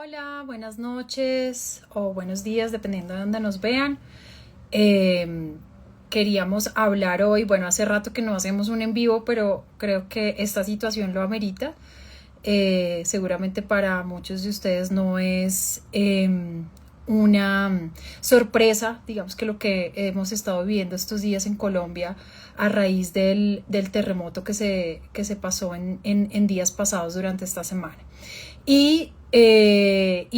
Hola, buenas noches o buenos días, dependiendo de donde nos vean. Eh, Queríamos hablar hoy, bueno, hace rato que no hacemos un en vivo, pero creo que esta situación lo amerita. Seguramente para muchos de ustedes no es una sorpresa, digamos que lo que hemos estado viviendo estos días en Colombia a raíz del terremoto que se pasó en días pasados durante esta semana. Y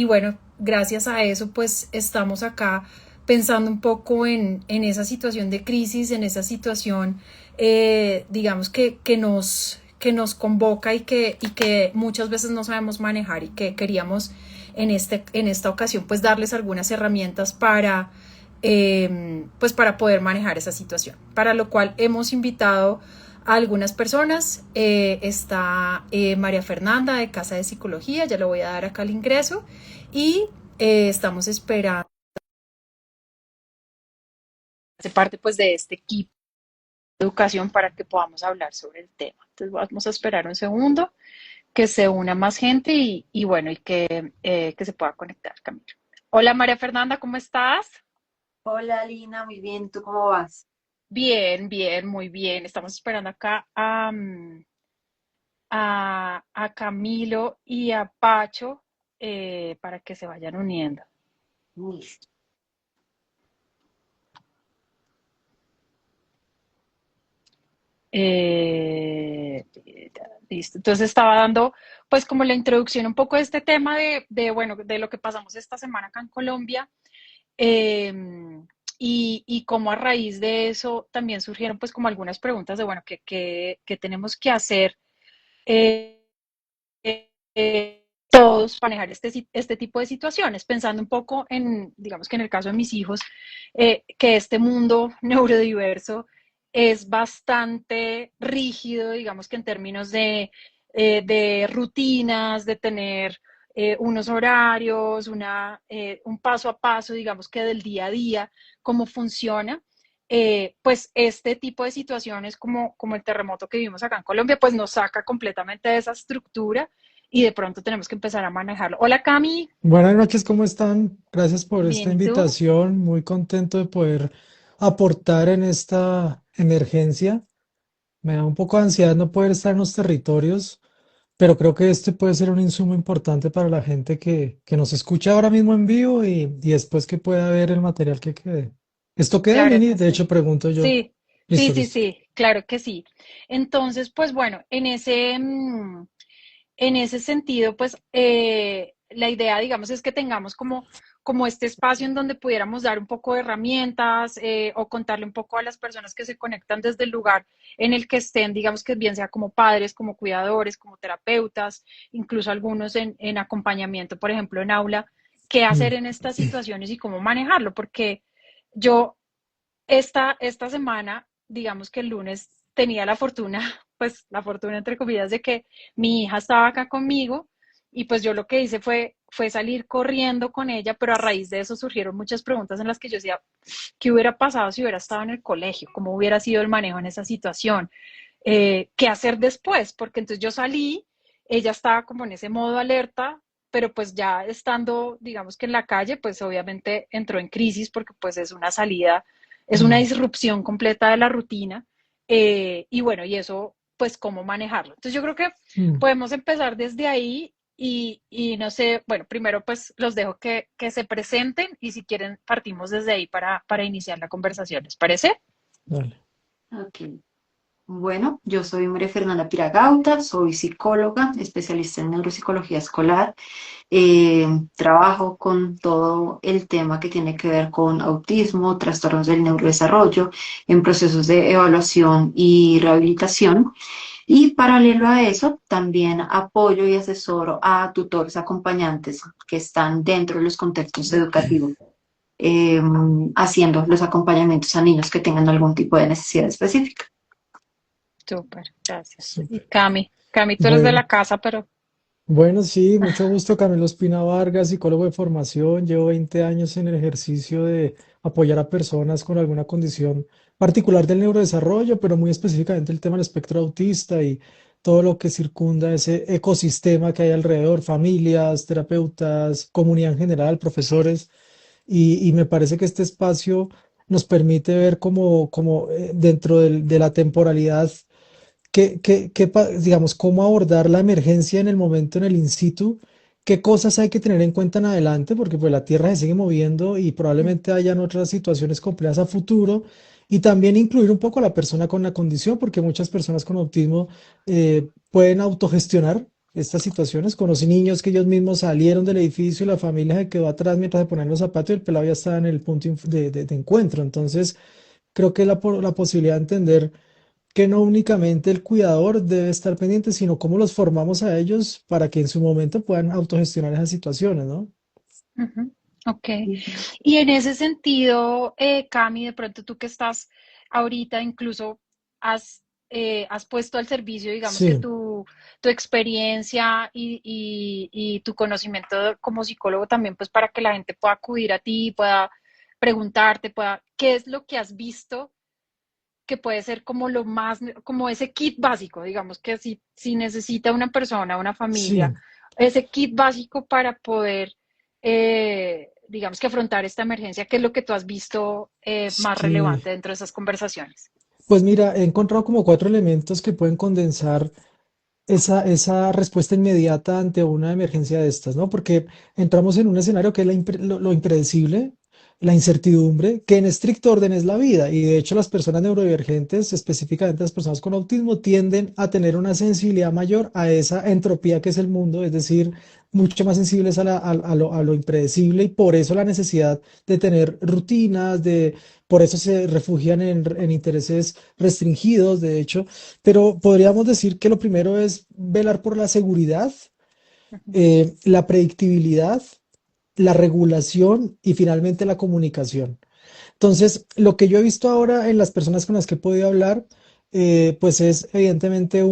bueno, gracias a eso pues estamos acá pensando un poco en esa situación de crisis, en esa situación, digamos, que nos convoca y que muchas veces no sabemos manejar y que queríamos en esta ocasión pues darles algunas herramientas pues para poder manejar esa situación. Para lo cual hemos invitado a algunas personas. Está María Fernanda de Casa de Psicología, ya le voy a dar acá el ingreso y estamos esperando hace parte pues de este equipo de educación para que podamos hablar sobre el tema. Entonces vamos a esperar un segundo que se una más gente y bueno, que se pueda conectar, Camilo. Hola María Fernanda, ¿cómo estás? Hola Lina, muy bien, ¿tú cómo vas? Bien, bien, muy bien. Estamos esperando acá a Camilo y a Pacho para que se vayan uniendo. Listo. Eh, Listo. Entonces estaba dando pues como la introducción un poco de este tema bueno, de lo que pasamos esta semana acá en Colombia. eh, y como a raíz de eso también surgieron pues como algunas preguntas de bueno, ¿qué tenemos que hacer eh, todos manejar este tipo de situaciones? Pensando un poco en, digamos que en el caso de mis hijos, que este mundo neurodiverso es bastante rígido, digamos que en términos de rutinas, de tener unos horarios, un paso a paso, digamos que del día a día, cómo funciona. Pues este tipo de situaciones como el terremoto que vivimos acá en Colombia, pues nos saca completamente de esa estructura y de pronto tenemos que empezar a manejarlo. Hola Cami, Buenas noches, ¿cómo están? Gracias por esta bien, ¿y tú? invitación. Muy contento de poder aportar en esta emergencia. Me da un poco de ansiedad no poder estar en los territorios, pero creo que este puede ser un insumo importante para la gente que nos escucha ahora mismo en vivo y después que pueda ver el material que quede. ¿Esto queda, Claro Lini? que De hecho, sí. pregunto yo. Sí, sí, Listo, sí, listo. sí, claro que sí. Entonces, pues bueno, en ese sentido, pues la idea, digamos, es que tengamos como este espacio en donde pudiéramos dar un poco de herramientas o contarle un poco a las personas que se conectan desde el lugar en el que estén, digamos que bien sea como padres, como cuidadores, como terapeutas, incluso algunos en acompañamiento, por ejemplo, en aula, qué hacer Mm. en estas situaciones y cómo manejarlo, porque yo esta semana, digamos que el lunes tenía la fortuna, pues la fortuna entre comillas, de que mi hija estaba acá conmigo y pues yo lo que hice fue salir corriendo con ella, pero a raíz de eso surgieron muchas preguntas en las que yo decía, ¿qué hubiera pasado si hubiera estado en el colegio? ¿Cómo hubiera sido el manejo en esa situación? ¿Qué hacer después? Porque entonces yo salí, ella estaba como en ese modo alerta, pero pues ya estando, digamos que en la calle, pues obviamente entró en crisis porque pues es una salida, es una Mm. disrupción completa de la rutina y bueno, y eso pues cómo manejarlo. Entonces yo creo que Mm. podemos empezar desde ahí y no sé, bueno, primero pues los dejo que se presenten y si quieren partimos desde ahí para iniciar la conversación, ¿les parece? Dale. Ok. Bueno, yo soy María Fernanda Piragauta, soy psicóloga, especialista en neuropsicología escolar. Trabajo con todo el tema que tiene que ver con autismo, trastornos del neurodesarrollo, en procesos de evaluación y rehabilitación. Y paralelo a eso, también apoyo y asesoro a tutores acompañantes que están dentro de los contextos educativos, eh, haciendo los acompañamientos a niños que tengan algún tipo de necesidad específica. Súper, gracias. Y Súper. Cami, tú eres de Bueno. la casa, pero Bueno, sí, mucho gusto, Camilo Espina Vargas, psicólogo de formación. Llevo 20 años en el ejercicio de apoyar a personas con alguna condición particular del neurodesarrollo, pero muy específicamente el tema del espectro autista y todo lo que circunda ese ecosistema que hay alrededor, familias, terapeutas, comunidad en general, profesores, y me parece que este espacio nos permite ver como dentro de la temporalidad digamos, cómo abordar la emergencia en el momento, en el in situ, qué cosas hay que tener en cuenta en adelante, porque pues la Tierra se sigue moviendo y Mm, probablemente hayan otras situaciones complejas a futuro, y también incluir un poco a la persona con la condición, porque muchas personas con autismo pueden autogestionar estas situaciones. Conocí niños que ellos mismos salieron del edificio y la familia se quedó atrás mientras se ponían los zapatos y el pelado ya estaba en el punto de encuentro. Entonces, creo que la posibilidad de entender que no únicamente el cuidador debe estar pendiente, sino cómo los formamos a ellos para que en su momento puedan autogestionar esas situaciones, ¿no? ujú. Ok. Ujú. Y en ese sentido, Cami, de pronto tú que estás ahorita, incluso has puesto al servicio, digamos que Sí, tu experiencia y tu conocimiento como psicólogo también, pues para que la gente pueda acudir a ti, pueda preguntarte, ¿qué es lo que has visto que puede ser como lo más, como ese kit básico, digamos que si necesita una persona, una familia, sí, ese kit básico para poder, digamos que afrontar esta emergencia, ¿qué es lo que tú has visto más sí. relevante dentro de esas conversaciones? Pues mira, he encontrado como cuatro elementos que pueden condensar esa respuesta inmediata ante una emergencia de estas, ¿no? Porque entramos en un escenario que es lo impredecible, la incertidumbre, que en estricto orden es la vida. Y de hecho las personas neurodivergentes, específicamente las personas con autismo, tienden a tener una sensibilidad mayor a esa entropía que es el mundo, es decir, mucho más sensibles a lo impredecible y por eso la necesidad de tener rutinas, por eso se refugian en intereses restringidos, de hecho. Pero podríamos decir que lo primero es velar por la seguridad, Ujú, la predictibilidad, la regulación y finalmente la comunicación. Entonces, lo que yo he visto ahora en las personas con las que he podido hablar, pues es evidentemente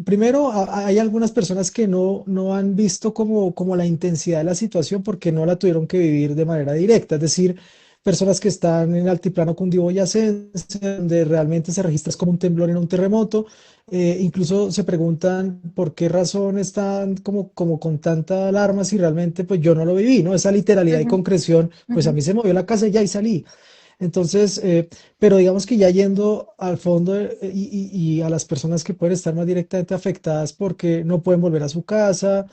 primero, hay algunas personas que no han visto como la intensidad de la situación porque no la tuvieron que vivir de manera directa, es decir, personas que están en el altiplano cundiboyacense, donde realmente se registra como un temblor en un terremoto, incluso se preguntan por qué razón están como con tanta alarma si realmente pues yo no lo viví, ¿no? Esa literalidad y ujú, concreción, pues a ujú. mí se movió la casa y ya y salí. Entonces, pero digamos que ya yendo al fondo y a las personas que pueden estar más directamente afectadas porque no pueden volver a su casa,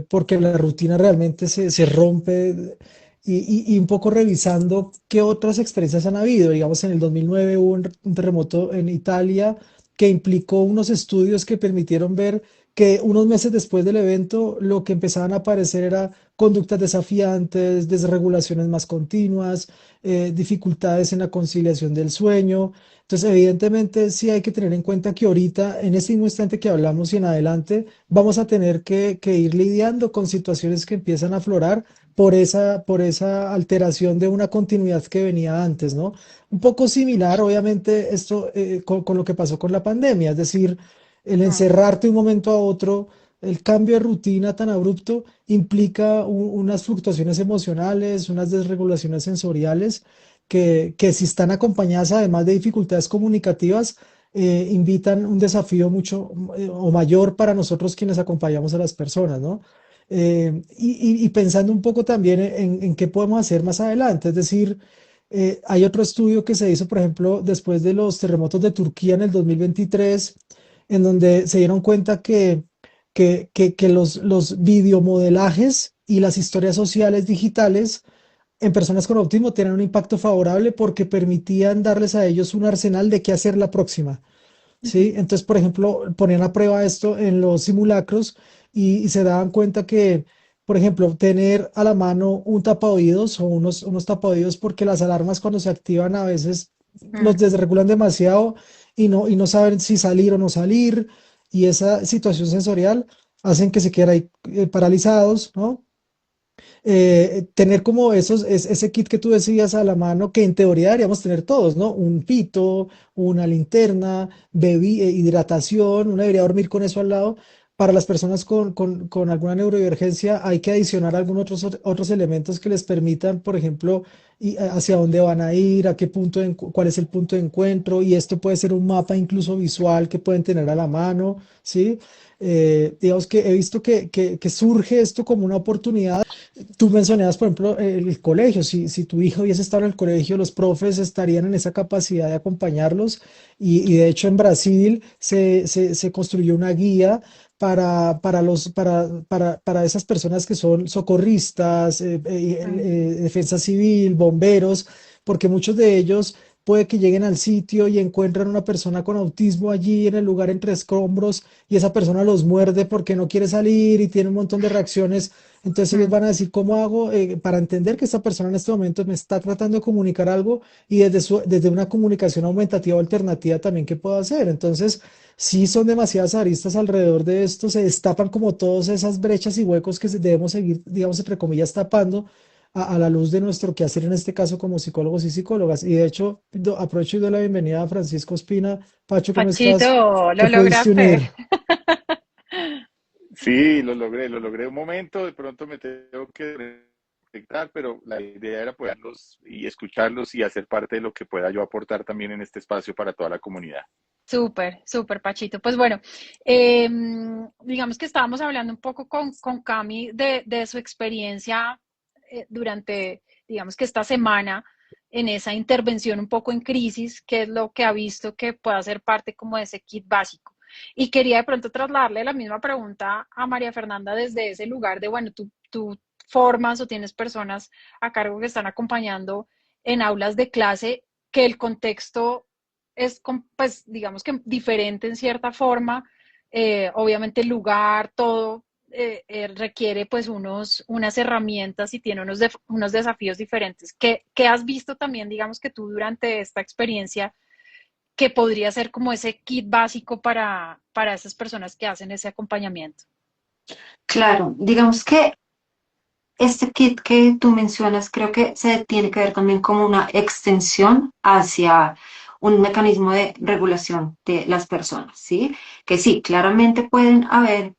porque la rutina realmente se rompe y un poco revisando qué otras experiencias han habido. Digamos, en el 2009 hubo un terremoto en Italia que implicó unos estudios que permitieron ver que unos meses después del evento lo que empezaban a aparecer era conductas desafiantes, desregulaciones más continuas, dificultades en la conciliación del sueño. Entonces, evidentemente, sí hay que tener en cuenta que ahorita, en este mismo instante que hablamos y en adelante, vamos a tener que ir lidiando con situaciones que empiezan a aflorar por esa alteración de una continuidad que venía antes, ¿no? Un poco similar, obviamente, esto con lo que pasó con la pandemia, es decir, el Ah, encerrarte de un momento a otro, el cambio de rutina tan abrupto implica unas fluctuaciones emocionales, unas desregulaciones sensoriales que si están acompañadas además de dificultades comunicativas, invitan un desafío mucho o mayor para nosotros quienes acompañamos a las personas, ¿no? Y pensando un poco también en qué podemos hacer más adelante, es decir, hay otro estudio que se hizo, por ejemplo, después de los terremotos de Turquía en el 2023, en donde se dieron cuenta que los videomodelajes y las historias sociales digitales en personas con autismo tienen un impacto favorable porque permitían darles a ellos un arsenal de qué hacer la próxima. ujú, ¿Sí? Entonces, por ejemplo, ponían a prueba esto en los simulacros y se daban cuenta que, por ejemplo, tener a la mano un tapaoídos o unos tapaoídos porque las alarmas cuando se activan a veces los mm. desregulan demasiado y no saben si salir o no salir y esa situación sensorial hacen que se queden ahí paralizados, ¿no? Tener como ese kit que tú decías a la mano, que en teoría deberíamos tener todos, ¿no? Un pito, una linterna, hidratación, uno debería dormir con eso al lado, para las personas con alguna neurodivergencia hay que adicionar algunos otros elementos que les permitan, por ejemplo, hacia dónde van a ir, a qué punto cuál es el punto de encuentro, y esto puede ser un mapa incluso visual que pueden tener a la mano, ¿sí? Digamos que he visto que surge esto como una oportunidad. Tú mencionabas, por ejemplo, el colegio. Si tu hijo hubiese estado en el colegio, los profes estarían en esa capacidad de acompañarlos. Y de hecho, en Brasil se construyó una guía para esas personas que son socorristas, defensa civil, bomberos, porque muchos de ellos puede que lleguen al sitio y encuentran una persona con autismo allí en el lugar entre escombros y esa persona los muerde porque no quiere salir y tiene un montón de reacciones. Entonces ellos van a decir, ¿cómo hago para entender que esta persona en este momento me está tratando de comunicar algo y desde una comunicación aumentativa o alternativa también qué puedo hacer? Entonces, sí son demasiadas aristas alrededor de esto, se destapan como todas esas brechas y huecos que debemos seguir, digamos, entre comillas, tapando a la luz de nuestro quehacer, en este caso como psicólogos y psicólogas. Y de hecho, aprovecho y doy la bienvenida a Francisco Espina. Pacho, ¿cómo estás? Pachito, ¿Te lo pudiste unir? lograste. Sí, lo logré un momento, de pronto me tengo que conectar, pero la idea era poderlos y escucharlos y hacer parte de lo que pueda yo aportar también en este espacio para toda la comunidad. Súper, súper, Pachito. Pues bueno, digamos que estábamos hablando un poco con Cami de su experiencia durante, digamos que esta semana, en esa intervención un poco en crisis, que es lo que ha visto que pueda ser parte como de ese kit básico. Y quería de pronto trasladarle la misma pregunta a María Fernanda desde ese lugar de, bueno, tú formas o tienes personas a cargo que están acompañando en aulas de clase, que el contexto es, pues, digamos que diferente en cierta forma. Obviamente el lugar, todo requiere pues unas herramientas y tiene unos desafíos diferentes. ¿Qué has visto también, digamos que tú durante esta experiencia, que podría ser como ese kit básico para esas personas que hacen ese acompañamiento? Claro, digamos que este kit que tú mencionas creo que se tiene que ver también como una extensión hacia un mecanismo de regulación de las personas, ¿sí? Que sí, claramente pueden haber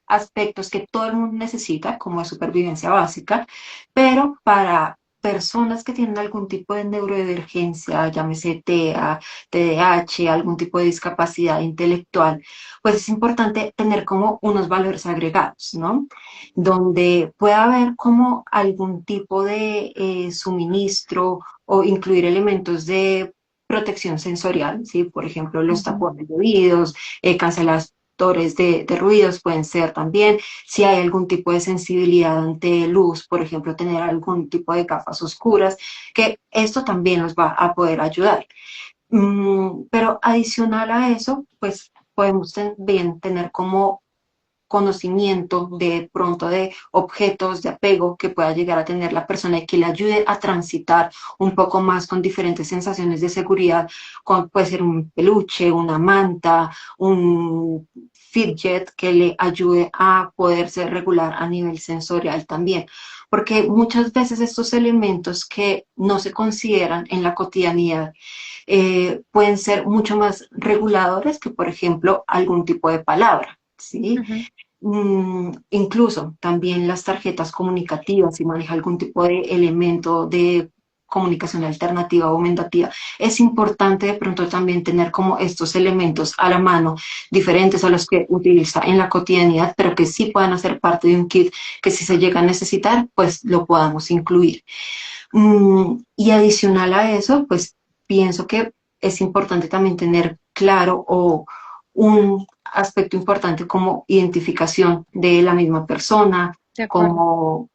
aspectos que todo el mundo necesita, como de supervivencia básica, pero para personas que tienen algún tipo de neurodivergencia, llámese TEA, TDAH, algún tipo de discapacidad intelectual, pues es importante tener como unos valores agregados, ¿no? Donde pueda haber como algún tipo de suministro o incluir elementos de protección sensorial, ¿sí? Por ejemplo, los Ujú. tapones de oídos, canceladores de ruidos pueden ser también, si hay algún tipo de sensibilidad ante luz, por ejemplo, tener algún tipo de gafas oscuras, que esto también nos va a poder ayudar. Pero adicional a eso, pues podemos también tener como conocimiento de pronto de objetos de apego que pueda llegar a tener la persona y que le ayude a transitar un poco más con diferentes sensaciones de seguridad, puede ser un peluche, una manta, un fidget que le ayude a poderse regular a nivel sensorial también. Porque muchas veces estos elementos que no se consideran en la cotidianidad pueden ser mucho más reguladores que, por ejemplo, algún tipo de palabra, ¿sí? Ujú. Incluso también las tarjetas comunicativas, si maneja algún tipo de elemento de comunicación alternativa o aumentativa, es importante de pronto también tener como estos elementos a la mano, diferentes a los que utiliza en la cotidianidad, pero que sí puedan hacer parte de un kit que si se llega a necesitar, pues lo podamos incluir. Y adicional a eso, pues pienso que es importante también tener claro o un aspecto importante como identificación de la misma persona, De acuerdo. como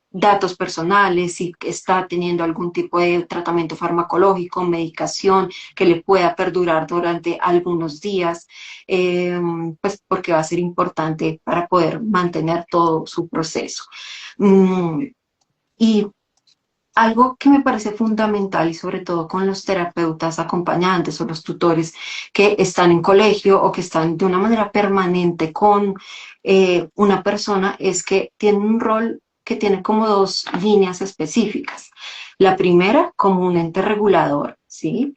datos personales, si está teniendo algún tipo de tratamiento farmacológico, medicación que le pueda perdurar durante algunos días, eh, pues porque va a ser importante para poder mantener todo su proceso. Mm, y algo que me parece fundamental y sobre todo con los terapeutas acompañantes o los tutores que están en colegio o que están de una manera permanente con una persona es que tienen un rol que tiene como dos líneas específicas. La primera como un ente regulador, ¿sí?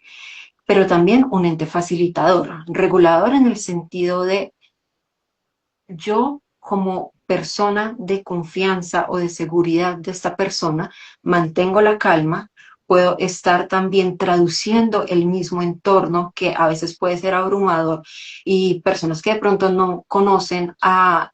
Pero también un ente facilitador. Regulador en el sentido de yo como persona de confianza o de seguridad de esta persona mantengo la calma, puedo estar también traduciendo el mismo entorno que a veces puede ser abrumador y personas que de pronto no conocen a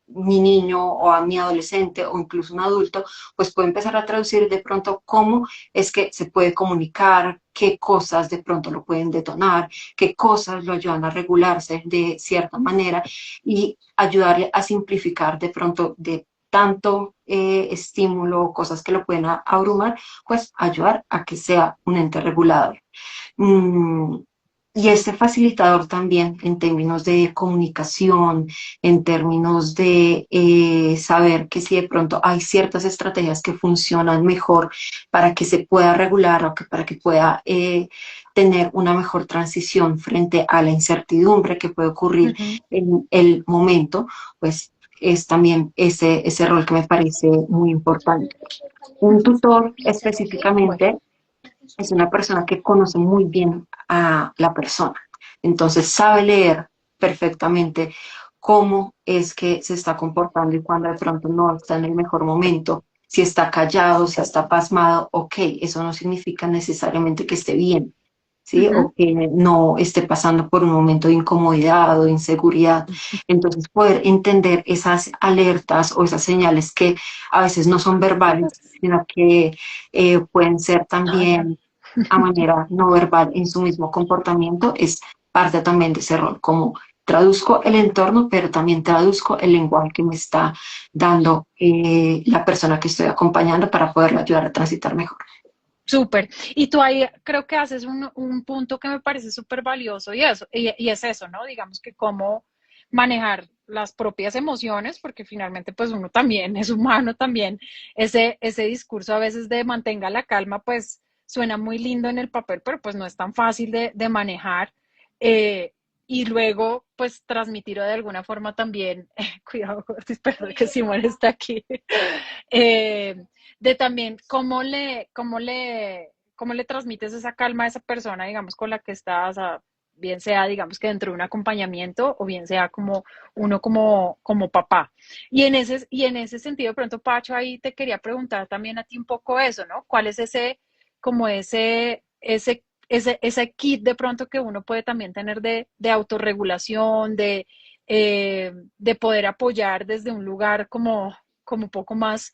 mi niño o a mi adolescente o incluso un adulto, pues puedo empezar a traducir de pronto cómo es que se puede comunicar, qué cosas de pronto lo pueden detonar, qué cosas lo ayudan a regularse de cierta manera y ayudarle a simplificar de pronto de tanto estímulo, cosas que lo pueden abrumar, pues ayudar a que sea un ente regulador. Mm, y este facilitador también en términos de comunicación, en términos de saber que si de pronto hay ciertas estrategias que funcionan mejor para que se pueda regular o que para que pueda tener una mejor transición frente a la incertidumbre que puede ocurrir Ujú. en el momento, pues es también ese rol que me parece muy importante. Un tutor Bueno, específicamente es una persona que conoce muy bien a la persona. Entonces sabe leer perfectamente cómo es que se está comportando y cuando de pronto no está en el mejor momento, si está callado, si está pasmado, ok, eso no significa necesariamente que esté bien, ¿sí? ujú. O que no esté pasando por un momento de incomodidad o de inseguridad. Entonces, poder entender esas alertas o esas señales que a veces no son verbales, sino que pueden ser también a manera no verbal en su mismo comportamiento, es parte también de ese rol, como traduzco el entorno, pero también traduzco el lenguaje que me está dando la persona que estoy acompañando para poderla ayudar a transitar mejor. Súper. Y tú ahí creo que haces un punto que me parece súper valioso y es eso, ¿no? Digamos que cómo manejar las propias emociones, porque finalmente pues uno también es humano también. Ese discurso a veces de mantenga la calma, pues suena muy lindo en el papel, pero pues no es tan fácil de manejar. Eh, y luego pues transmitirlo de alguna forma también, cuidado, espero que Simón está aquí. Eh, de también cómo le transmites esa calma a esa persona, digamos, con la que estás, bien sea, digamos, que dentro de un acompañamiento o bien sea como uno como papá. Y en ese sentido, de pronto, Pacho, ahí te quería preguntar también a ti un poco eso, ¿no? ¿Cuál es como ese kit de pronto que uno puede también tener de autorregulación, de poder apoyar desde un lugar como un poco más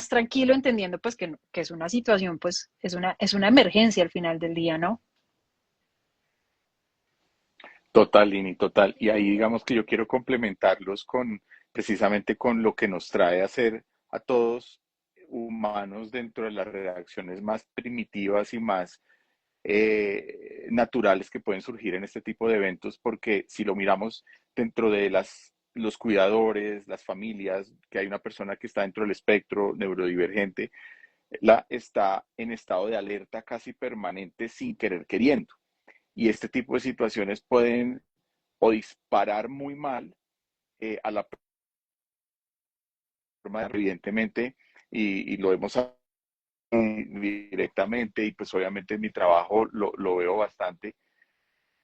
tranquilo, entendiendo pues que es una situación, pues es una emergencia al final del día, ¿no? Total, Lini, total. Y ahí digamos que yo quiero complementarlos con precisamente con lo que nos trae a ser a todos humanos dentro de las reacciones más primitivas y más naturales que pueden surgir en este tipo de eventos, porque si lo miramos dentro de los cuidadores, las familias, que hay una persona que está dentro del espectro neurodivergente, la está en estado de alerta casi permanente sin querer queriendo. Y este tipo de situaciones pueden o disparar muy mal a la forma, evidentemente, y lo hemos directamente, y pues obviamente en mi trabajo lo veo bastante,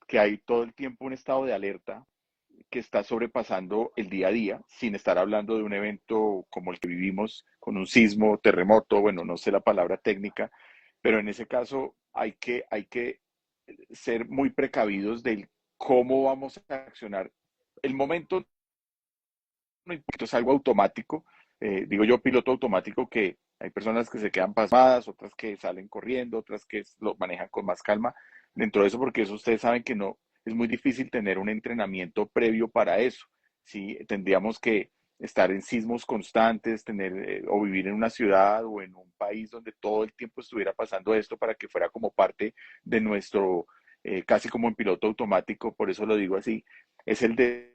que hay todo el tiempo un estado de alerta que está sobrepasando el día a día, sin estar hablando de un evento como el que vivimos, con un sismo, terremoto, bueno, no sé la palabra técnica, pero en ese caso hay que ser muy precavidos del cómo vamos a accionar. El momento no importa, es algo automático, digo yo piloto automático, que hay personas que se quedan pasmadas, otras que salen corriendo, otras que lo manejan con más calma dentro de eso, porque eso ustedes saben que no, es muy difícil tener un entrenamiento previo para eso, ¿sí? Tendríamos que estar en sismos constantes, tener o vivir en una ciudad o en un país donde todo el tiempo estuviera pasando esto para que fuera como parte de nuestro, casi como en piloto automático, por eso lo digo así, es el de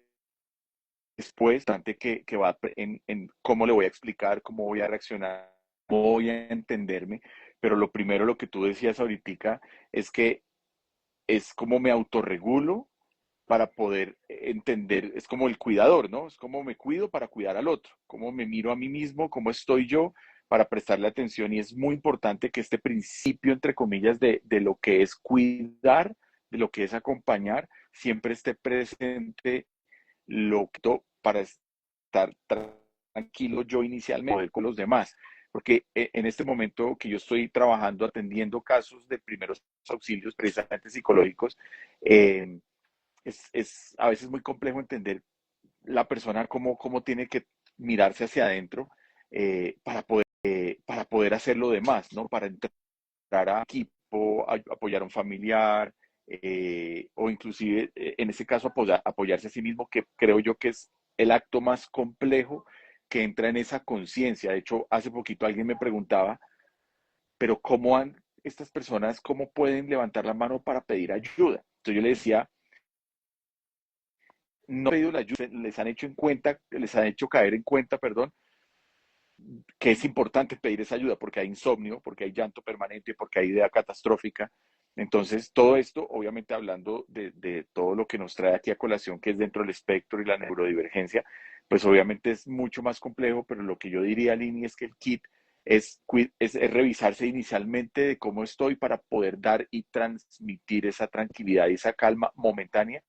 después, bastante que va en cómo le voy a explicar, cómo voy a reaccionar, cómo voy a entenderme, pero lo primero, lo que tú decías ahorita, es que es como me autorregulo para poder entender, es como el cuidador, ¿no? Es como me cuido para cuidar al otro, cómo me miro a mí mismo, cómo estoy yo para prestarle atención y es muy importante que este principio, entre comillas, de lo que es cuidar, de lo que es acompañar, siempre esté presente lo que para estar tranquilo yo inicialmente, poder con los demás. Porque en este momento que yo estoy trabajando, atendiendo casos de primeros auxilios, precisamente psicológicos, eh, es a veces muy complejo entender la persona cómo tiene que mirarse hacia adentro para poder hacer lo demás, ¿no? Para entrar a equipo, apoyar a un familiar, o inclusive en ese caso apoyarse a sí mismo, que creo yo que es el acto más complejo que entra en esa conciencia. De hecho, hace poquito alguien me preguntaba, pero ¿cómo han estas personas, cómo pueden levantar la mano para pedir ayuda? Entonces yo le decía, no han pedido la ayuda, les han hecho caer en cuenta, perdón, que es importante pedir esa ayuda porque hay insomnio, porque hay llanto permanente, porque hay idea catastrófica. Entonces, todo esto, obviamente hablando de todo lo que nos trae aquí a colación, que es dentro del espectro y la neurodivergencia, pues obviamente es mucho más complejo, pero lo que yo diría, Lini, es que el kit es revisarse inicialmente de cómo estoy para poder dar y transmitir esa tranquilidad y esa calma momentánea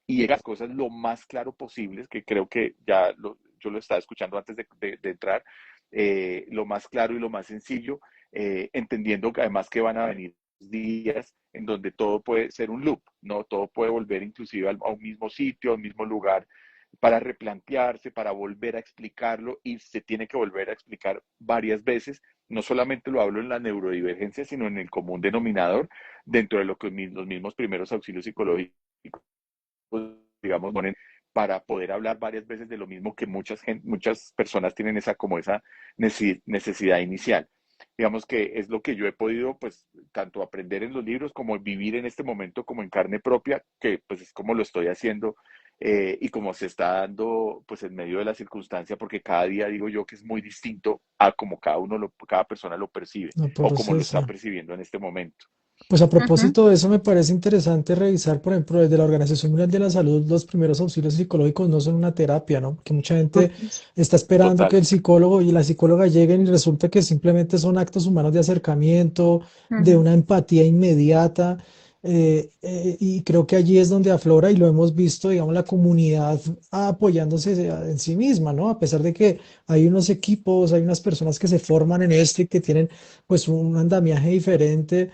y llegar a las cosas lo más claro posible, que creo que yo lo estaba escuchando antes de entrar, lo más claro y lo más sencillo, entendiendo que además que van a venir días en donde todo puede ser un loop, ¿no? Todo puede volver inclusive a un mismo sitio, a un mismo lugar, para replantearse, para volver a explicarlo y se tiene que volver a explicar varias veces. No solamente lo hablo en la neurodivergencia, sino en el común denominador dentro de lo que los mismos primeros auxilios psicológicos, digamos, ponen para poder hablar varias veces de lo mismo que muchas personas tienen esa necesidad inicial. Digamos que es lo que yo he podido, pues, tanto aprender en los libros como vivir en este momento como en carne propia, que pues es como lo estoy haciendo y como se está dando, pues, en medio de la circunstancia, porque cada día digo yo que es muy distinto a como cada persona lo percibe No o como lo está procesa. percibiendo en este momento. Pues a Ujú. propósito de eso, me parece interesante revisar, por ejemplo, desde la Organización Mundial de la Salud, los primeros auxilios psicológicos no son una terapia, ¿no? Porque mucha gente está esperando que Total. el psicólogo y la psicóloga lleguen y resulta que simplemente son actos humanos de acercamiento, de Ujú. una empatía inmediata. Y creo que allí es donde aflora y lo hemos visto, digamos, la comunidad apoyándose en sí misma, ¿no? A pesar de que hay unos equipos, hay unas personas que se forman en esto y que tienen pues un andamiaje diferente,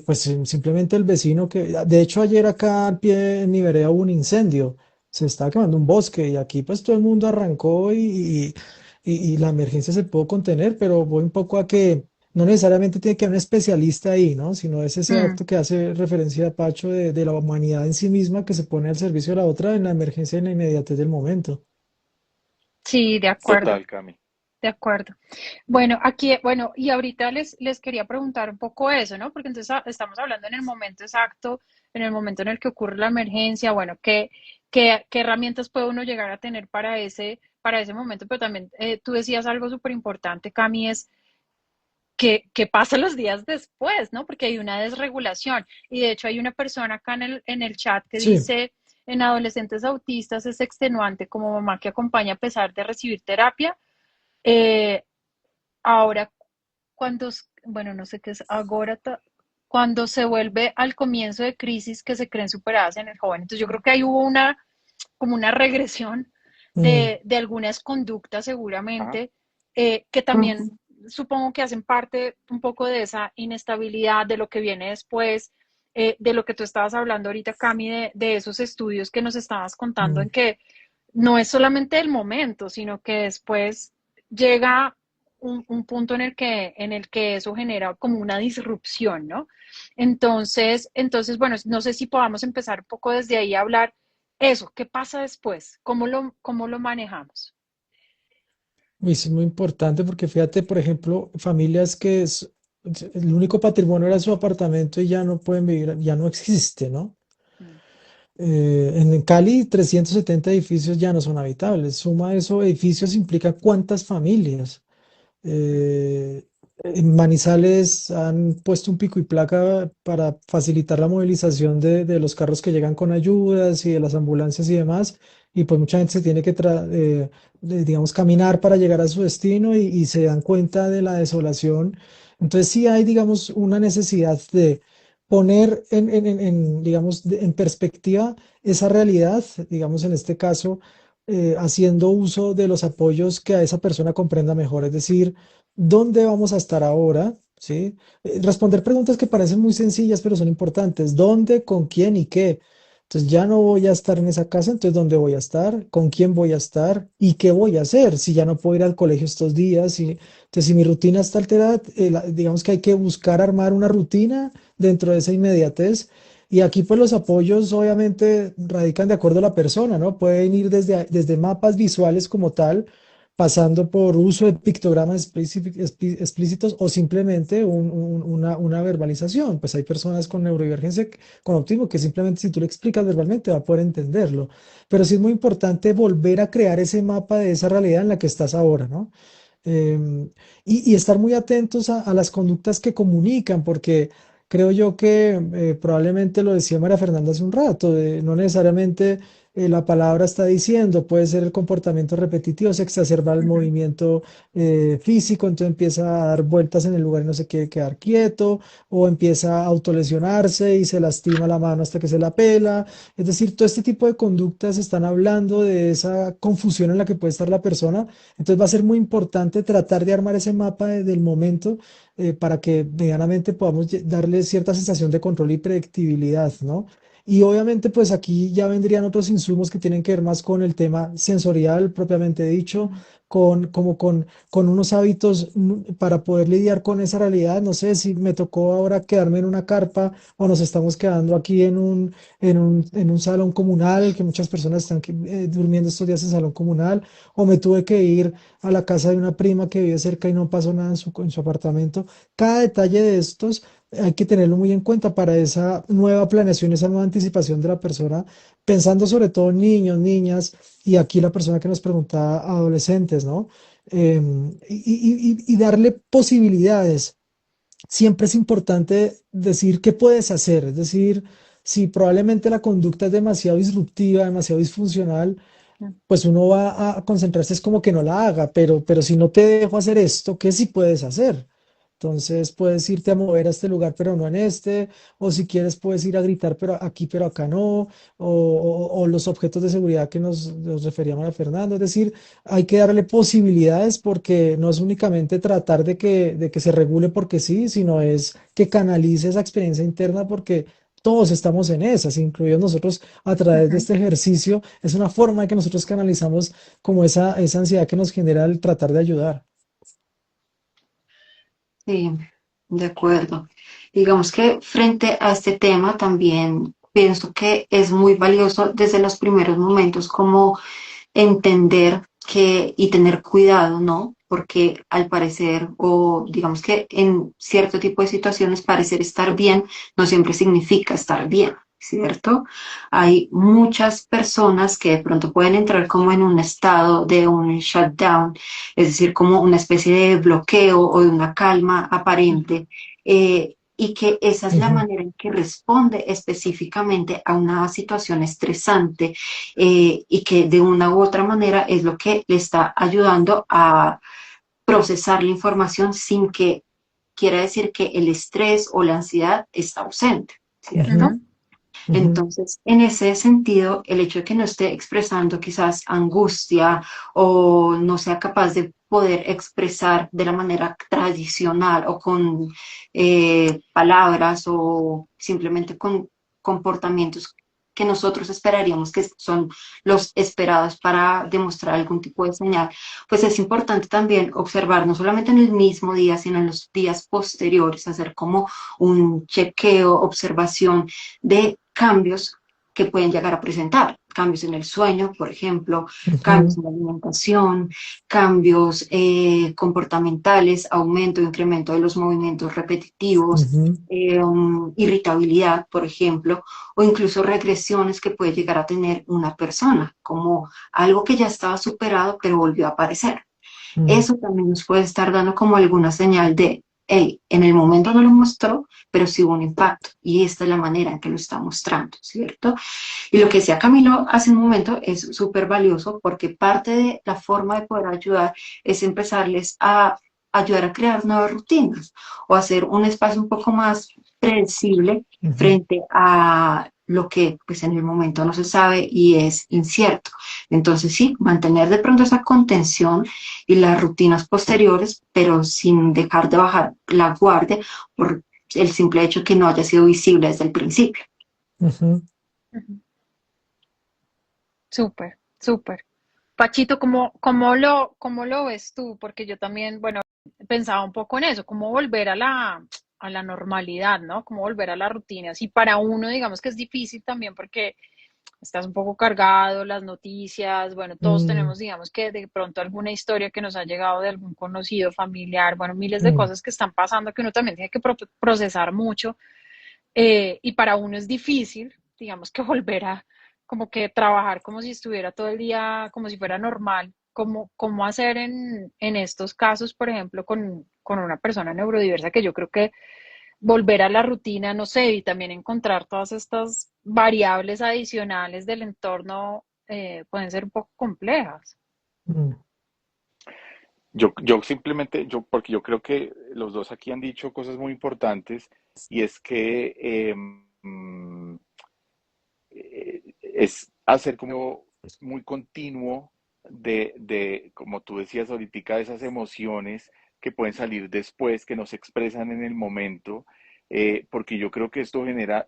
pues simplemente el vecino que, de hecho ayer acá al pie en mi vereda hubo un incendio, se estaba quemando un bosque y aquí pues todo el mundo arrancó y la emergencia se pudo contener, pero voy un poco a que no necesariamente tiene que haber un especialista ahí, ¿no? Sino es ese Mm. acto que hace referencia a Pacho de la humanidad en sí misma que se pone al servicio de la otra en la emergencia y en la inmediatez del momento. Sí, de acuerdo, Total, Cami. de acuerdo. Bueno, aquí, bueno, y ahorita les quería preguntar un poco eso, ¿no? Porque entonces estamos hablando en el momento exacto, en el momento en el que ocurre la emergencia, bueno, ¿qué herramientas puede uno llegar a tener para ese momento? Pero también tú decías algo súper importante, Cami, es que pasa los días después, ¿no? Porque hay una desregulación. Y de hecho hay una persona acá en el chat que Sí, dice, en adolescentes autistas es extenuante como mamá que acompaña a pesar de recibir terapia. Eh, ahora, bueno, no sé qué es ahora, cuando se vuelve al comienzo de crisis que se creen superadas en el joven. Entonces yo creo que ahí hubo como una regresión mm, de algunas conductas Ajá. seguramente, que también supongo que hacen parte un poco de esa inestabilidad, de lo que viene después, de lo que tú estabas hablando ahorita, Cami, de esos estudios que nos estabas contando, mm. en que no es solamente el momento, sino que después llega un punto en el que eso genera como una disrupción, ¿no? Entonces, bueno, no sé si podamos empezar un poco desde ahí a hablar eso, ¿qué pasa después? Cómo lo manejamos? Y eso es muy importante porque fíjate, por ejemplo, familias que el único patrimonio era su apartamento y ya no pueden vivir, ya no existe, ¿no? Mm. En Cali, 370 edificios ya no son habitables. Suma eso, edificios implica cuántas familias. Mm. Eh, en Manizales han puesto un pico y placa para facilitar la movilización de los carros que llegan con ayudas y de las ambulancias y demás. Y pues mucha gente se tiene que, digamos, caminar para llegar a su destino y se dan cuenta de la desolación. Entonces sí hay, digamos, una necesidad de poner digamos, en perspectiva esa realidad, digamos, en este caso. haciendo uso de los apoyos que a esa persona comprenda mejor, es decir, ¿dónde vamos a estar ahora? ¿Sí? Responder preguntas que parecen muy sencillas, pero son importantes. ¿Dónde, con quién y qué? Entonces ya no voy a estar en esa casa, entonces ¿dónde voy a estar? ¿Con quién voy a estar? ¿Y qué voy a hacer? Si ya no puedo ir al colegio estos días, entonces si mi rutina está alterada, digamos que hay que buscar armar una rutina dentro de esa inmediatez. Y aquí pues los apoyos obviamente radican de acuerdo a la persona, ¿no? Pueden ir desde mapas visuales como tal, pasando por uso de pictogramas explícitos o simplemente una verbalización. Pues hay personas con neurodivergencia, con autismo, que simplemente si tú le explicas verbalmente va a poder entenderlo. Pero sí es muy importante volver a crear ese mapa de esa realidad en la que estás ahora, ¿no? Em, y estar muy atentos a las conductas que comunican, porque creo yo que probablemente lo decía María Fernanda hace un rato, no necesariamente la palabra está diciendo, puede ser el comportamiento repetitivo, se exacerba el Ujú. movimiento físico, entonces empieza a dar vueltas en el lugar y no se quiere quedar quieto, o empieza a autolesionarse y se lastima la mano hasta que se la pela. Es decir, todo este tipo de conductas están hablando de esa confusión en la que puede estar la persona. Entonces va a ser muy importante tratar de armar ese mapa del momento para que medianamente podamos darle cierta sensación de control y predictibilidad, ¿no? Y obviamente pues aquí ya vendrían otros insumos que tienen que ver más con el tema sensorial propiamente dicho, con unos hábitos para poder lidiar con esa realidad. No sé si me tocó ahora quedarme en una carpa o nos estamos quedando aquí en un salón comunal, que muchas personas están durmiendo estos días en salón comunal, o me tuve que ir a la casa de una prima que vive cerca y no pasó nada en su apartamento. Cada detalle de estos hay que tenerlo muy en cuenta para esa nueva planeación, esa nueva anticipación de la persona, pensando sobre todo en niños, niñas, y aquí la persona que nos preguntaba, adolescentes, ¿no? Y darle posibilidades. Siempre es importante decir qué puedes hacer, es decir, si probablemente la conducta es demasiado disruptiva, demasiado disfuncional, pues uno va a concentrarse, es como que no la haga, pero si no te dejo hacer esto, ¿qué sí puedes hacer? Entonces puedes irte a mover a este lugar, pero no en este, o si quieres puedes ir a gritar, pero aquí, pero acá no, o los objetos de seguridad que nos referíamos a Fernando, es decir, hay que darle posibilidades porque no es únicamente tratar de que se regule porque sí, sino es que canalice esa experiencia interna porque todos estamos en esas, incluidos nosotros a través de Ujú. este ejercicio, es una forma de que nosotros canalizamos como esa ansiedad que nos genera el tratar de ayudar. Sí, de acuerdo. Digamos que frente a este tema también pienso que es muy valioso desde los primeros momentos como entender que y tener cuidado, ¿no? Porque al parecer, o digamos que en cierto tipo de situaciones, parecer estar bien no siempre significa estar bien, ¿cierto? Hay muchas personas que de pronto pueden entrar como en un estado de un shutdown, es decir, como una especie de bloqueo o de una calma aparente. Y que esa es la Ujú, manera en que responde específicamente a una situación estresante y que de una u otra manera es lo que le está ayudando a procesar la información sin que quiera decir que el estrés o la ansiedad está ausente, ¿cierto? Ujú. ujú, Entonces, en ese sentido, el hecho de que no esté expresando quizás angustia o no sea capaz de poder expresar de la manera tradicional o con palabras o simplemente con comportamientos que nosotros esperaríamos que son los esperados para demostrar algún tipo de señal, pues es importante también observar no solamente en el mismo día, sino en los días posteriores, hacer como un chequeo, observación de cambios que pueden llegar a presentar. Cambios en el sueño, por ejemplo, cambios ujú, en la alimentación, cambios comportamentales, aumento o incremento de los movimientos repetitivos, ujú, irritabilidad, por ejemplo, o incluso regresiones que puede llegar a tener una persona, como algo que ya estaba superado pero volvió a aparecer. ujú, Eso también nos puede estar dando como alguna señal de, hey, en el momento no lo mostró, pero sí hubo un impacto. Y esta es la manera en que lo está mostrando, ¿cierto? Y lo que decía Camilo hace un momento es súper valioso porque parte de la forma de poder ayudar es empezarles a ayudar a crear nuevas rutinas o hacer un espacio un poco más predecible ujú, frente a lo que pues en el momento no se sabe y es incierto. Entonces sí, mantener de pronto esa contención y las rutinas posteriores, pero sin dejar de bajar la guardia por el simple hecho que no haya sido visible desde el principio. Ujú. Ujú. Súper, súper. Pachito, ¿cómo lo ves tú? Porque yo también, bueno, pensaba un poco en eso, cómo volver a la normalidad, ¿no? Cómo volver a la rutina. Si para uno, digamos que es difícil también porque estás un poco cargado, las noticias, bueno, todos Mm, tenemos, digamos que de pronto alguna historia que nos ha llegado de algún conocido, familiar, bueno, miles de mm, cosas que están pasando que uno también tiene que procesar mucho. Y para uno es difícil, digamos que volver a como que trabajar como si estuviera todo el día, como si fuera normal. ¿Cómo hacer en estos casos, por ejemplo, con una persona neurodiversa que yo creo que volver a la rutina, no sé, y también encontrar todas estas variables adicionales del entorno pueden ser un poco complejas? mm, Yo simplemente, porque yo creo que los dos aquí han dicho cosas muy importantes y es que es hacer como muy continuo como tú decías ahorita, de esas emociones que pueden salir después, que no se expresan en el momento, porque yo creo que esto genera,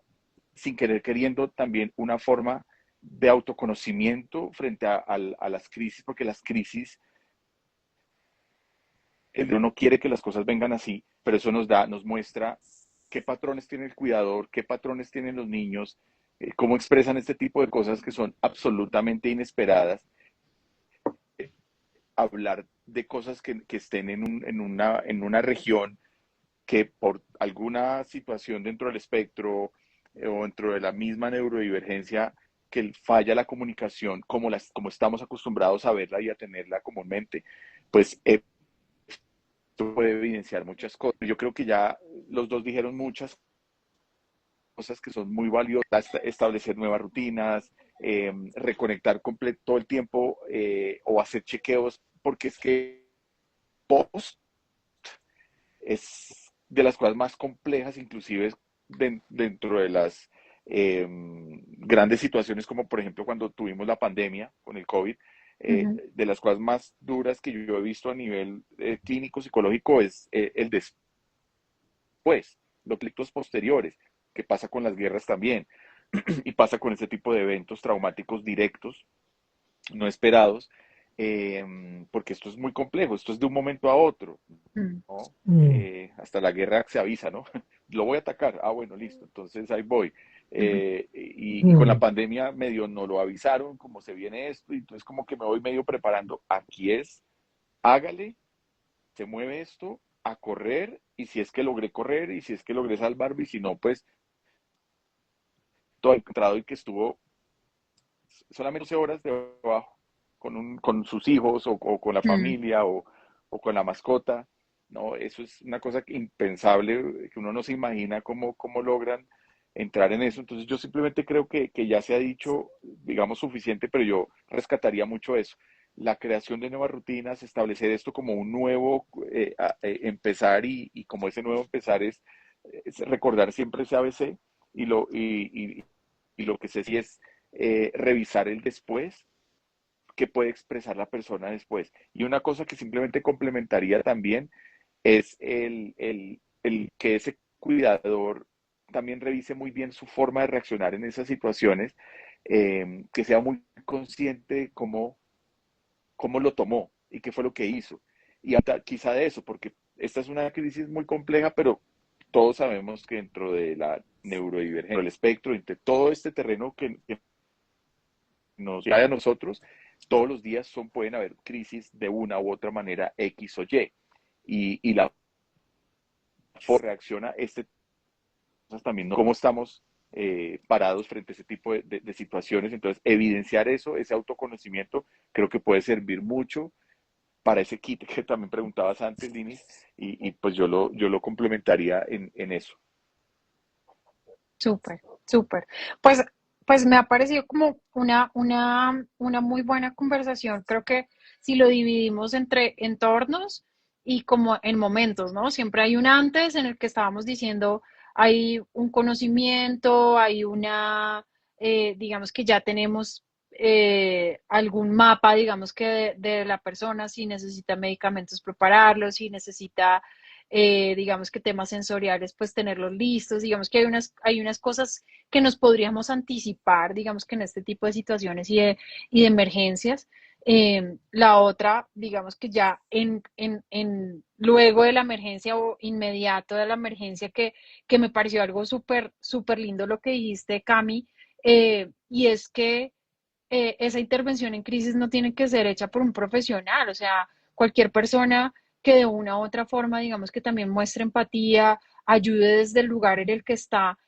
sin querer queriendo, también una forma de autoconocimiento frente a las crisis, porque las crisis, uno quiere que las cosas vengan así, pero eso nos muestra qué patrones tiene el cuidador, qué patrones tienen los niños, cómo expresan este tipo de cosas que son absolutamente inesperadas. Hablar de cosas que estén en una región que por alguna situación dentro del espectro o dentro de la misma neurodivergencia que falla la comunicación como estamos acostumbrados a verla y a tenerla comúnmente, pues esto puede evidenciar muchas cosas. Yo creo que ya los dos dijeron muchas cosas que son muy valiosas, establecer nuevas rutinas, reconectar todo el tiempo o hacer chequeos, porque es que post es de las cosas más complejas, inclusive dentro de las grandes situaciones, como por ejemplo cuando tuvimos la pandemia con el COVID, Ujú, de las cosas más duras que yo he visto a nivel clínico, psicológico, es el después, los conflictos posteriores, que pasa con las guerras también, y pasa con este tipo de eventos traumáticos directos no esperados, porque esto es muy complejo, esto es de un momento a otro, mm, ¿no? mm, Hasta la guerra se avisa, ¿no? Lo voy a atacar, ah, bueno, listo, entonces ahí voy. ujú, Y con la mm, pandemia medio no lo avisaron, como se viene esto, y entonces como que me voy medio preparando, aquí es, hágale, se mueve esto, a correr, y si es que logré correr, y si es que logré salvarme, y si no, pues todo encontrado y que estuvo solamente 12 horas debajo con sus hijos o con la mm, familia o con la mascota, ¿no? Eso es una cosa impensable, que uno no se imagina cómo logran entrar en eso. Entonces yo simplemente creo que ya se ha dicho, digamos, suficiente, pero yo rescataría mucho eso. La creación de nuevas rutinas, establecer esto como un nuevo empezar y como ese nuevo empezar es recordar siempre ese ABC y lo que sé si es revisar el después, qué puede expresar la persona después. Y una cosa que simplemente complementaría también es el que ese cuidador también revise muy bien su forma de reaccionar en esas situaciones, que sea muy consciente de cómo lo tomó y qué fue lo que hizo. Y hasta quizá de eso, porque esta es una crisis muy compleja, pero todos sabemos que dentro de la neurodivergencia, el espectro, entre todo este terreno que nos cae a nosotros, todos los días pueden haber crisis de una u otra manera X o Y. Y la forma reacciona cosas también, ¿no? Cómo estamos parados frente a ese tipo de situaciones. Entonces, evidenciar eso, ese autoconocimiento, creo que puede servir mucho para ese kit que también preguntabas antes, Dinis, y pues yo lo complementaría en eso. súper, súper. Pues, pues me ha parecido como una muy buena conversación. Creo que si lo dividimos entre entornos y como en momentos, ¿no? Siempre hay un antes en el que estábamos diciendo, hay un conocimiento, hay digamos que ya tenemos algún mapa, digamos que de la persona, si necesita medicamentos, prepararlos, si necesita, digamos que temas sensoriales, pues tenerlos listos. Digamos que hay unas cosas que nos podríamos anticipar, digamos que en este tipo de situaciones y de emergencias. La otra, digamos que ya luego de la emergencia o inmediato de la emergencia, que me pareció algo súper, súper lindo lo que dijiste, Cami, y es que esa intervención en crisis no tiene que ser hecha por un profesional, o sea, cualquier persona que de una u otra forma, digamos que también muestre empatía, ayude desde el lugar en el que está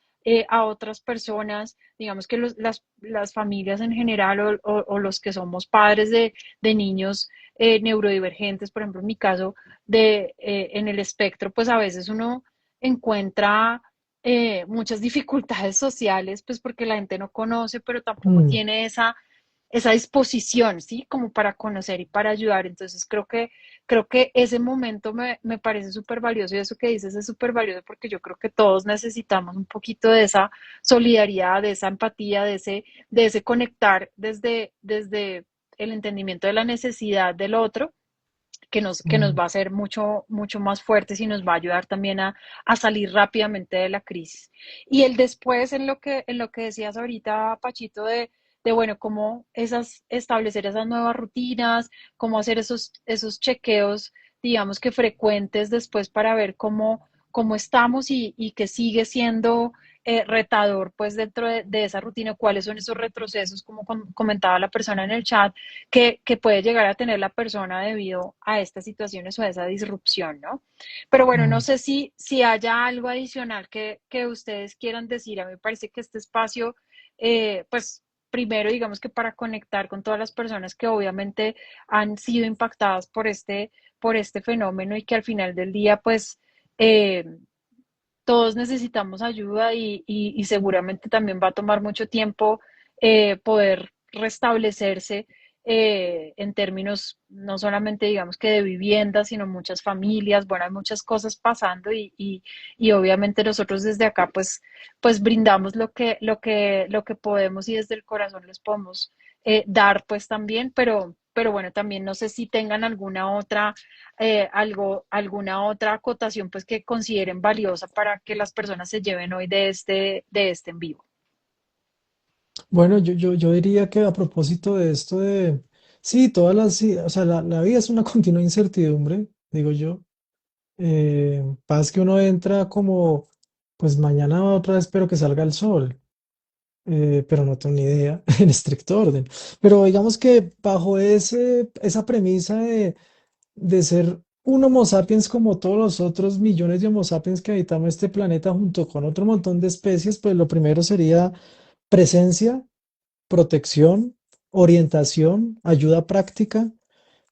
a otras personas, digamos que las familias en general o los que somos padres de niños neurodivergentes, por ejemplo, en mi caso, en el espectro, pues a veces uno encuentra muchas dificultades sociales, pues porque la gente no conoce, pero tampoco Mm. tiene esa disposición, ¿sí? Como para conocer y para ayudar. Entonces creo que ese momento me parece súper valioso y eso que dices es súper valioso porque yo creo que todos necesitamos un poquito de esa solidaridad, de esa empatía, de ese conectar desde el entendimiento de la necesidad del otro que nos Mm. va a hacer mucho, mucho más fuertes y nos va a ayudar también a salir rápidamente de la crisis. Y el después, en lo que decías ahorita, Pachito, bueno, cómo establecer esas nuevas rutinas, cómo hacer esos chequeos, digamos que frecuentes después para ver cómo estamos y que sigue siendo retador, pues dentro de esa rutina, cuáles son esos retrocesos, como comentaba la persona en el chat, que puede llegar a tener la persona debido a estas situaciones o a esa disrupción, ¿no? Pero bueno, no Mm. sé si haya algo adicional que ustedes quieran decir. A mí me parece que este espacio, pues primero, digamos que para conectar con todas las personas que obviamente han sido impactadas por este fenómeno y que al final del día, pues, eh, todos necesitamos ayuda y seguramente también va a tomar mucho tiempo poder restablecerse en términos no solamente digamos que de vivienda, sino muchas familias, bueno, hay muchas cosas pasando y obviamente nosotros desde acá pues brindamos lo que podemos y desde el corazón les podemos dar pues también, pero bueno, también no sé si tengan alguna otra acotación pues que consideren valiosa para que las personas se lleven hoy de este en vivo. Bueno, yo diría que a propósito de esto sí, sí, o sea, la vida es una continua incertidumbre, digo yo. Pasa que uno entra como, pues mañana otra vez espero que salga el sol, pero no tengo ni idea en estricto orden. Pero digamos que bajo esa premisa de ser un Homo sapiens como todos los otros millones de Homo sapiens que habitamos este planeta junto con otro montón de especies, pues lo primero sería presencia, protección, orientación, ayuda práctica,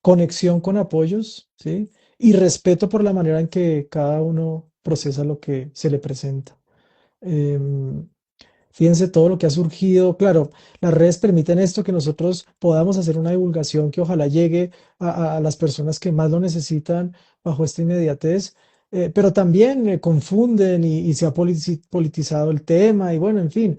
conexión con apoyos, ¿sí? Y respeto por la manera en que cada uno procesa lo que se le presenta. Em, Fíjense todo lo que ha surgido. Claro, las redes permiten esto, que nosotros podamos hacer una divulgación que ojalá llegue a las personas que más lo necesitan bajo esta inmediatez, pero también confunden y se ha politizado el tema y bueno, en fin,